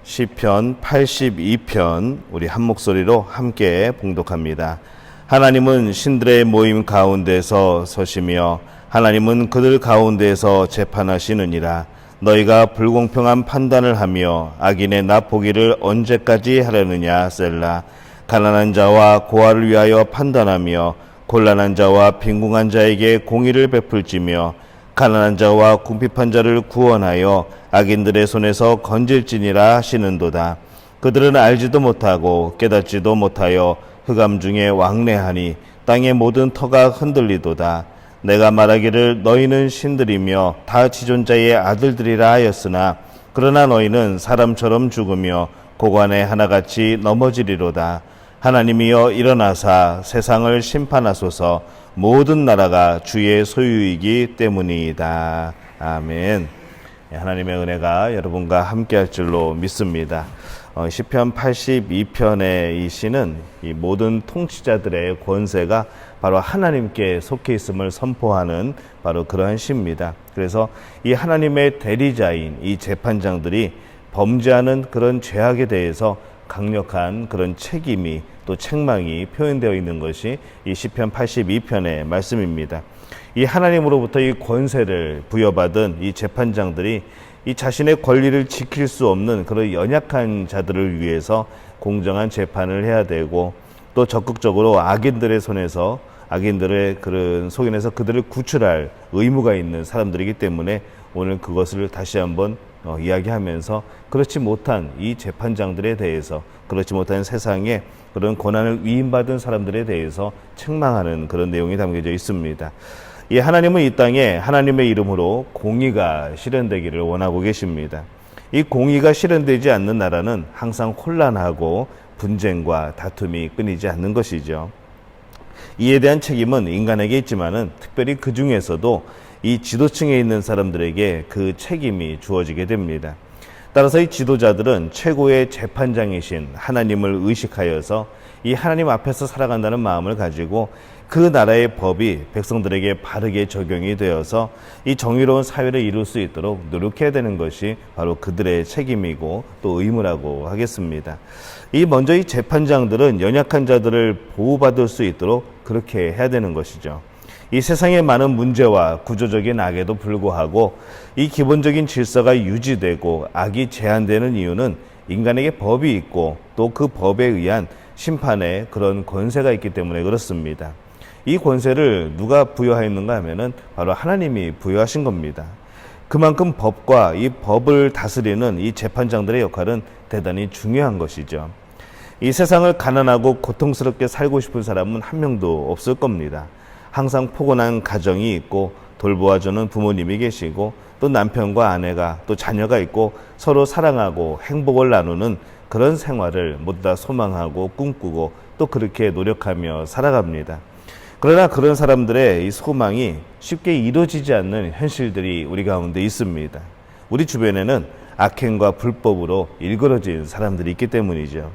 시편 82편 우리 한 목소리로 함께 봉독합니다. 하나님은 신들의 모임 가운데서 서시며 하나님은 그들 가운데서 재판하시느니라. 너희가 불공평한 판단을 하며 악인의 납보기를 언제까지 하려느냐. 셀라. 가난한 자와 고아를 위하여 판단하며 곤란한 자와 빈궁한 자에게 공의를 베풀지며 가난한 자와 궁핍한 자를 구원하여 악인들의 손에서 건질지니라 하시는도다. 그들은 알지도 못하고 깨닫지도 못하여 흑암 중에 왕래하니 땅의 모든 터가 흔들리도다. 내가 말하기를 너희는 신들이며 다 지존자의 아들들이라 하였으나 그러나 너희는 사람처럼 죽으며 고관에 하나같이 넘어지리로다. 하나님이여 일어나사 세상을 심판하소서. 모든 나라가 주의 소유이기 때문이다. 아멘. 하나님의 은혜가 여러분과 함께할 줄로 믿습니다. 시편 82편의 이 시는 이 모든 통치자들의 권세가 바로 하나님께 속해 있음을 선포하는 바로 그러한 시입니다. 그래서 이 하나님의 대리자인 이 재판장들이 범죄하는 그런 죄악에 대해서 강력한 그런 책임이 또 책망이 표현되어 있는 것이 이 시편 82편의 말씀입니다. 이 하나님으로부터 이 권세를 부여받은 이 재판장들이 이 자신의 권리를 지킬 수 없는 그런 연약한 자들을 위해서 공정한 재판을 해야 되고 또 적극적으로 악인들의 손에서 악인들의 그런 속인에서 그들을 구출할 의무가 있는 사람들이기 때문에 오늘 그것을 다시 한번 이야기하면서 그렇지 못한 이 재판장들에 대해서 그렇지 못한 세상에 그런 고난을 위임받은 사람들에 대해서 책망하는 그런 내용이 담겨져 있습니다. 이 하나님은 이 땅에 하나님의 이름으로 공의가 실현되기를 원하고 계십니다. 이 공의가 실현되지 않는 나라는 항상 혼란하고 분쟁과 다툼이 끊이지 않는 것이죠. 이에 대한 책임은 인간에게 있지만은 특별히 그 중에서도 이 지도층에 있는 사람들에게 그 책임이 주어지게 됩니다. 따라서 이 지도자들은 최고의 재판장이신 하나님을 의식하여서 이 하나님 앞에서 살아간다는 마음을 가지고 그 나라의 법이 백성들에게 바르게 적용이 되어서 이 정의로운 사회를 이룰 수 있도록 노력해야 되는 것이 바로 그들의 책임이고 또 의무라고 하겠습니다. 먼저 이 재판장들은 연약한 자들을 보호받을 수 있도록 그렇게 해야 되는 것이죠. 이 세상의 많은 문제와 구조적인 악에도 불구하고 이 기본적인 질서가 유지되고 악이 제한되는 이유는 인간에게 법이 있고 또 그 법에 의한 심판의 그런 권세가 있기 때문에 그렇습니다. 이 권세를 누가 부여하였는가 하면은 바로 하나님이 부여하신 겁니다. 그만큼 법과 이 법을 다스리는 이 재판장들의 역할은 대단히 중요한 것이죠. 이 세상을 가난하고 고통스럽게 살고 싶은 사람은 한 명도 없을 겁니다. 항상 포근한 가정이 있고 돌보아주는 부모님이 계시고 또 남편과 아내가 또 자녀가 있고 서로 사랑하고 행복을 나누는 그런 생활을 모두 다 소망하고 꿈꾸고 또 그렇게 노력하며 살아갑니다. 그러나 그런 사람들의 이 소망이 쉽게 이루어지지 않는 현실들이 우리 가운데 있습니다. 우리 주변에는 악행과 불법으로 일그러진 사람들이 있기 때문이죠.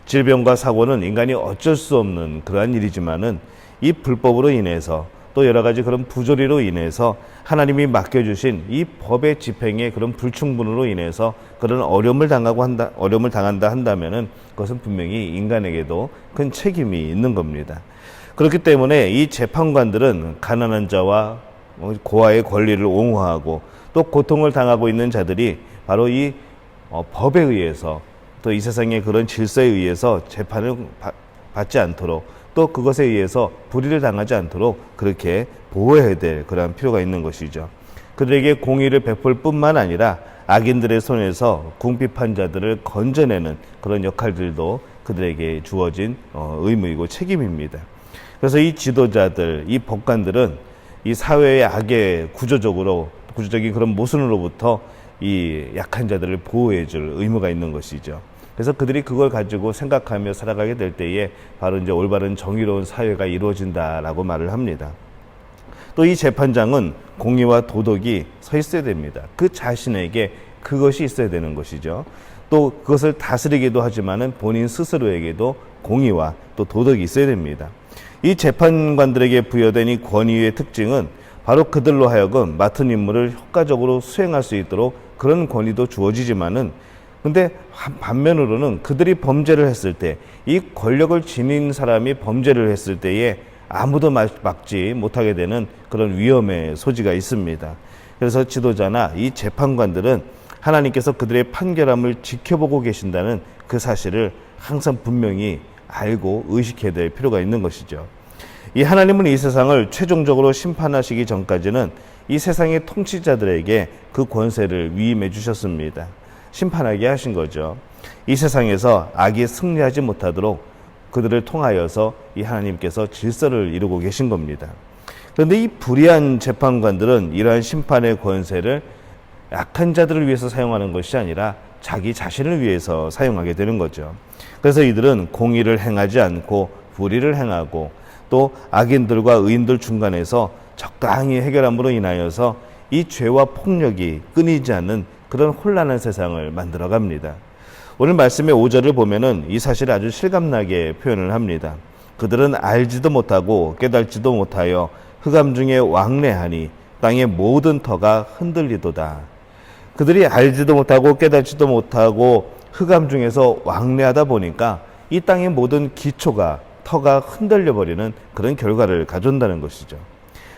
질병과 사고는 인간이 어쩔 수 없는 그러한 일이지만은 이 불법으로 인해서 또 여러 가지 그런 부조리로 인해서 하나님이 맡겨주신 이 법의 집행의 그런 불충분으로 인해서 그런 어려움을 당한다 한다면은 그것은 분명히 인간에게도 큰 책임이 있는 겁니다. 그렇기 때문에 이 재판관들은 가난한 자와 고아의 권리를 옹호하고 또 고통을 당하고 있는 자들이 바로 이 법에 의해서 또 이 세상의 그런 질서에 의해서 재판을 받지 않도록 또 그것에 의해서 불의를 당하지 않도록 그렇게 보호해야 될 그러한 필요가 있는 것이죠. 그들에게 공의를 베풀 뿐만 아니라 악인들의 손에서 궁핍한 자들을 건져내는 그런 역할들도 그들에게 주어진 의무이고 책임입니다. 그래서 이 지도자들, 이 법관들은 이 사회의 악의 구조적인 그런 모순으로부터 이 약한 자들을 보호해 줄 의무가 있는 것이죠. 그래서 그들이 그걸 가지고 생각하며 살아가게 될 때에 바로 이제 올바른 정의로운 사회가 이루어진다라고 말을 합니다. 또 이 재판장은 공의와 도덕이 서 있어야 됩니다. 그 자신에게 그것이 있어야 되는 것이죠. 또 그것을 다스리기도 하지만은 본인 스스로에게도 공의와 또 도덕이 있어야 됩니다. 이 재판관들에게 부여된 이 권위의 특징은 바로 그들로 하여금 맡은 임무를 효과적으로 수행할 수 있도록 그런 권위도 주어지지만은 근데 반면으로는 그들이 범죄를 했을 때, 이 권력을 지닌 사람이 범죄를 했을 때에 아무도 막지 못하게 되는 그런 위험의 소지가 있습니다. 그래서 지도자나 이 재판관들은 하나님께서 그들의 판결함을 지켜보고 계신다는 그 사실을 항상 분명히 알고 의식해야 될 필요가 있는 것이죠. 이 하나님은 이 세상을 최종적으로 심판하시기 전까지는 이 세상의 통치자들에게 그 권세를 위임해 주셨습니다. 심판하게 하신 거죠. 이 세상에서 악이 승리하지 못하도록 그들을 통하여서 이 하나님께서 질서를 이루고 계신 겁니다. 그런데 이 불의한 재판관들은 이러한 심판의 권세를 약한 자들을 위해서 사용하는 것이 아니라 자기 자신을 위해서 사용하게 되는 거죠. 그래서 이들은 공의를 행하지 않고 불의를 행하고 또 악인들과 의인들 중간에서 적당히 해결함으로 인하여서 이 죄와 폭력이 끊이지 않는 그런 혼란한 세상을 만들어 갑니다. 오늘 말씀의 5절을 보면은 이 사실을 아주 실감나게 표현을 합니다. 그들은 알지도 못하고 깨달지도 못하여 흑암 중에 왕래하니 땅의 모든 터가 흔들리도다. 그들이 알지도 못하고 깨달지도 못하고 흑암 중에서 왕래하다 보니까 이 땅의 모든 기초가 터가 흔들려 버리는 그런 결과를 가져온다는 것이죠.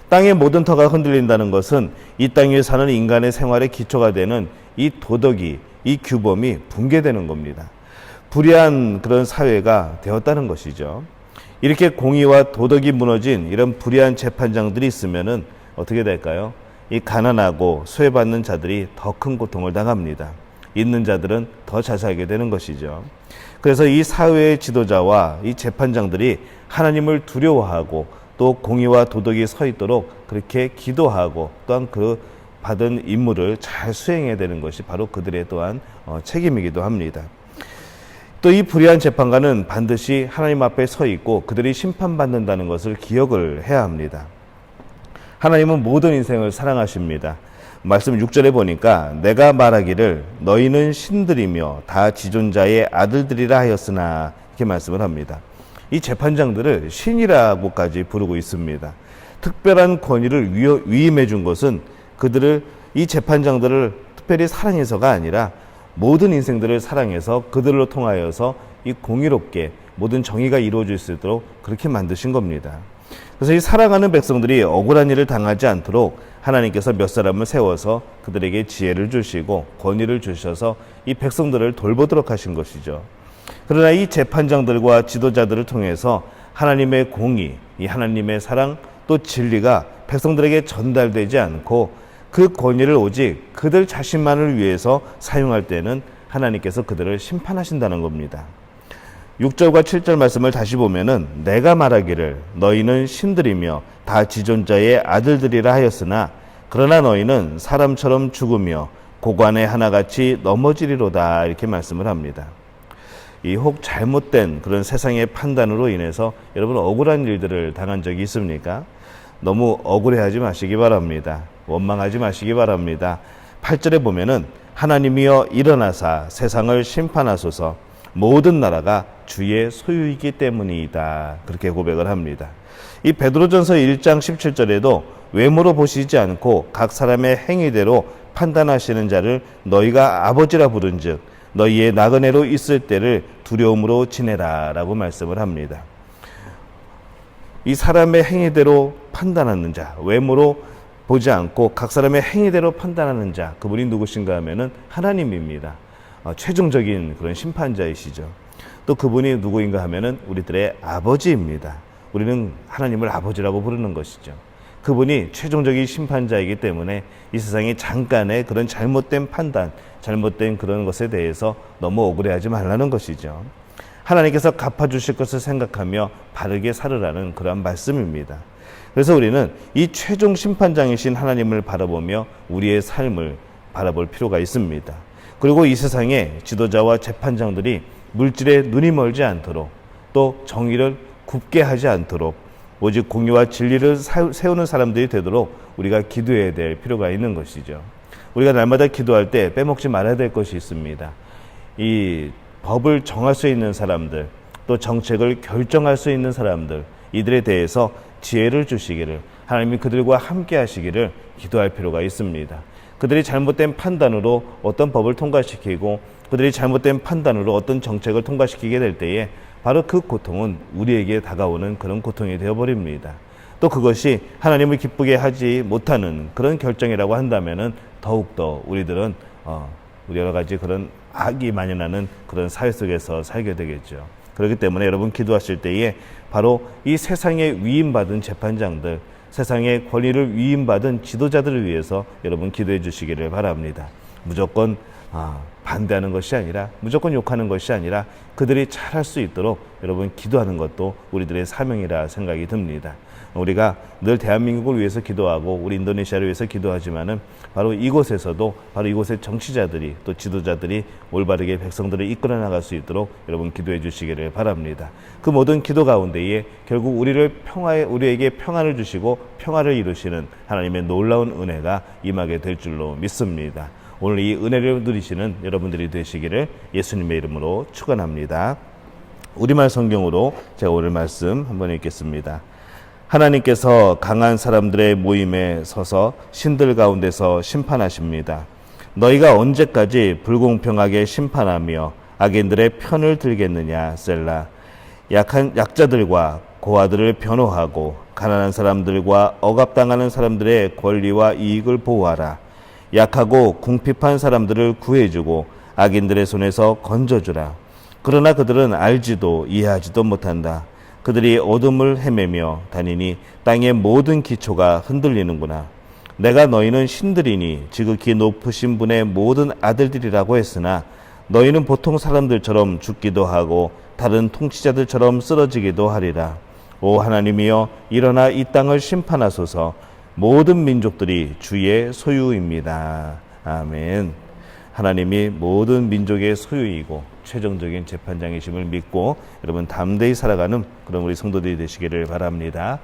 땅의 모든 터가 흔들린다는 것은 이 땅 위에 사는 인간의 생활의 기초가 되는 이 도덕이, 이 규범이 붕괴되는 겁니다. 불의한 그런 사회가 되었다는 것이죠. 이렇게 공의와 도덕이 무너진 이런 불의한 재판장들이 있으면은 어떻게 될까요? 이 가난하고 소외받는 자들이 더 큰 고통을 당합니다. 있는 자들은 더 잘 살게 되는 것이죠. 그래서 이 사회의 지도자와 이 재판장들이 하나님을 두려워하고 또 공의와 도덕이 서 있도록 그렇게 기도하고 또한 그 받은 임무를 잘 수행해야 되는 것이 바로 그들의 또한 책임이기도 합니다. 또 이 불의한 재판관은 반드시 하나님 앞에 서 있고 그들이 심판받는다는 것을 기억을 해야 합니다. 하나님은 모든 인생을 사랑하십니다. 말씀 6절에 보니까 내가 말하기를 너희는 신들이며 다 지존자의 아들들이라 하였으나 이렇게 말씀을 합니다. 이 재판장들을 신이라고까지 부르고 있습니다. 특별한 권위를 위임해 준 것은 그들을, 이 재판장들을 특별히 사랑해서가 아니라 모든 인생들을 사랑해서 그들로 통하여서 이 공의롭게 모든 정의가 이루어질 수 있도록 그렇게 만드신 겁니다. 그래서 이 사랑하는 백성들이 억울한 일을 당하지 않도록 하나님께서 몇 사람을 세워서 그들에게 지혜를 주시고 권위를 주셔서 이 백성들을 돌보도록 하신 것이죠. 그러나 이 재판장들과 지도자들을 통해서 하나님의 공의, 이 하나님의 사랑 또 진리가 백성들에게 전달되지 않고 그 권위를 오직 그들 자신만을 위해서 사용할 때는 하나님께서 그들을 심판하신다는 겁니다. 6절과 7절 말씀을 다시 보면은 내가 말하기를 너희는 신들이며 다 지존자의 아들들이라 하였으나 그러나 너희는 사람처럼 죽으며 고관에 하나같이 넘어지리로다 이렇게 말씀을 합니다. 이 혹 잘못된 그런 세상의 판단으로 인해서 여러분 억울한 일들을 당한 적이 있습니까? 너무 억울해하지 마시기 바랍니다. 원망하지 마시기 바랍니다. 8절에 보면은 하나님이여 일어나사 세상을 심판하소서 모든 나라가 주의 소유이기 때문이다. 그렇게 고백을 합니다. 이 베드로전서 1장 17절에도 외모로 보시지 않고 각 사람의 행위대로 판단하시는 자를 너희가 아버지라 부른즉 너희의 나그네로 있을 때를 두려움으로 지내라 라고 말씀을 합니다. 이 사람의 행위대로 판단하는 자, 외모로 보지 않고 각 사람의 행위대로 판단하는 자, 그분이 누구신가 하면은 하나님입니다. 최종적인 그런 심판자이시죠. 또 그분이 누구인가 하면은 우리들의 아버지입니다. 우리는 하나님을 아버지라고 부르는 것이죠. 그분이 최종적인 심판자이기 때문에 이 세상에 잠깐의 그런 잘못된 판단, 잘못된 그런 것에 대해서 너무 억울해하지 말라는 것이죠. 하나님께서 갚아주실 것을 생각하며 바르게 살으라는 그러한 말씀입니다. 그래서 우리는 이 최종 심판장이신 하나님을 바라보며 우리의 삶을 바라볼 필요가 있습니다. 그리고 이 세상의 지도자와 재판장들이 물질에 눈이 멀지 않도록 또 정의를 굽게 하지 않도록 오직 공의와 진리를 세우는 사람들이 되도록 우리가 기도해야 될 필요가 있는 것이죠. 우리가 날마다 기도할 때 빼먹지 말아야 될 것이 있습니다. 이 법을 정할 수 있는 사람들, 또 정책을 결정할 수 있는 사람들, 이들에 대해서 지혜를 주시기를, 하나님이 그들과 함께 하시기를 기도할 필요가 있습니다. 그들이 잘못된 판단으로 어떤 법을 통과시키고 그들이 잘못된 판단으로 어떤 정책을 통과시키게 될 때에 바로 그 고통은 우리에게 다가오는 그런 고통이 되어버립니다. 또 그것이 하나님을 기쁘게 하지 못하는 그런 결정이라고 한다면은 더욱더 우리들은 우리 여러 가지 그런 악이 만연하는 그런 사회 속에서 살게 되겠죠. 그렇기 때문에 여러분 기도하실 때에 바로 이 세상에 위임받은 재판장들, 세상의 권리를 위임받은 지도자들을 위해서 여러분 기도해 주시기를 바랍니다. 무조건 반대하는 것이 아니라, 무조건 욕하는 것이 아니라 그들이 잘할 수 있도록 여러분 기도하는 것도 우리들의 사명이라 생각이 듭니다. 우리가 늘 대한민국을 위해서 기도하고 우리 인도네시아를 위해서 기도하지만은 바로 이곳에서도 바로 이곳의 정치자들이 또 지도자들이 올바르게 백성들을 이끌어 나갈 수 있도록 여러분 기도해 주시기를 바랍니다. 그 모든 기도 가운데에 결국 우리에게 평안을 주시고 평화를 이루시는 하나님의 놀라운 은혜가 임하게 될 줄로 믿습니다. 오늘 이 은혜를 누리시는 여러분들이 되시기를 예수님의 이름으로 축원합니다. 우리말 성경으로 제가 오늘 말씀 한번 읽겠습니다. 하나님께서 강한 사람들의 모임에 서서 신들 가운데서 심판하십니다. 너희가 언제까지 불공평하게 심판하며 악인들의 편을 들겠느냐. 셀라. 약자들과 고아들을 변호하고 가난한 사람들과 억압당하는 사람들의 권리와 이익을 보호하라. 약하고 궁핍한 사람들을 구해주고 악인들의 손에서 건져주라. 그러나 그들은 알지도 이해하지도 못한다. 그들이 어둠을 헤매며 다니니 땅의 모든 기초가 흔들리는구나. 내가 너희는 신들이니 지극히 높으신 분의 모든 아들들이라고 했으나 너희는 보통 사람들처럼 죽기도 하고 다른 통치자들처럼 쓰러지기도 하리라. 오 하나님이여, 일어나 이 땅을 심판하소서. 모든 민족들이 주의 소유입니다. 아멘. 하나님이 모든 민족의 소유이고 최종적인 재판장이심을 믿고 여러분 담대히 살아가는 그런 우리 성도들이 되시기를 바랍니다.